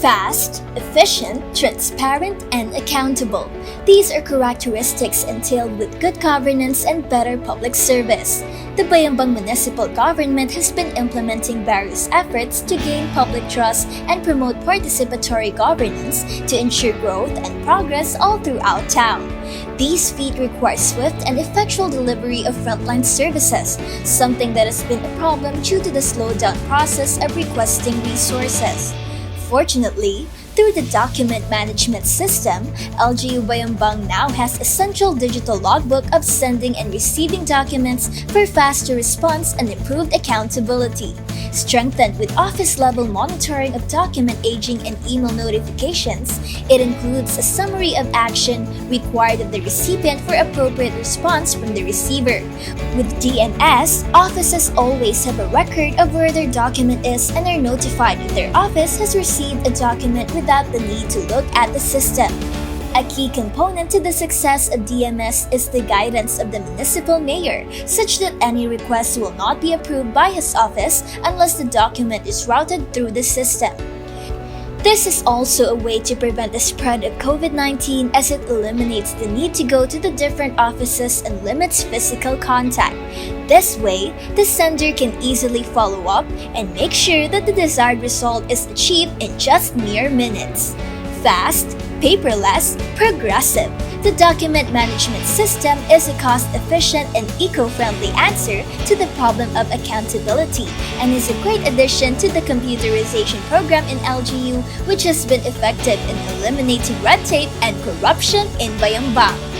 Fast, efficient, transparent, and accountable. These are characteristics entailed with good governance and better public service. The Bayambang municipal government has been implementing various efforts to gain public trust and promote participatory governance to ensure growth and progress all throughout town. These feat require swift and effectual delivery of frontline services, something that has been a problem due to the slowdown process of requesting resources. Fortunately, through the document management system, LGU Bayambang now has a central digital logbook of sending and receiving documents for faster response and improved accountability. Strengthened with office-level monitoring of document aging and email notifications, it includes a summary of action required of the recipient for appropriate response from the receiver. With DMS, offices always have a record of where their document is and are notified if their office has received a document without the need to look at the system. A key component to the success of DMS is the guidance of the municipal mayor, such that any request will not be approved by his office unless the document is routed through the system. This is also a way to prevent the spread of COVID-19 as it eliminates the need to go to the different offices and limits physical contact. This way, the sender can easily follow up and make sure that the desired result is achieved in just mere minutes. Fast, paperless, progressive. The document management system is a cost-efficient and eco-friendly answer to the problem of accountability and is a great addition to the computerization program in LGU, which has been effective in eliminating red tape and corruption in Bayambang.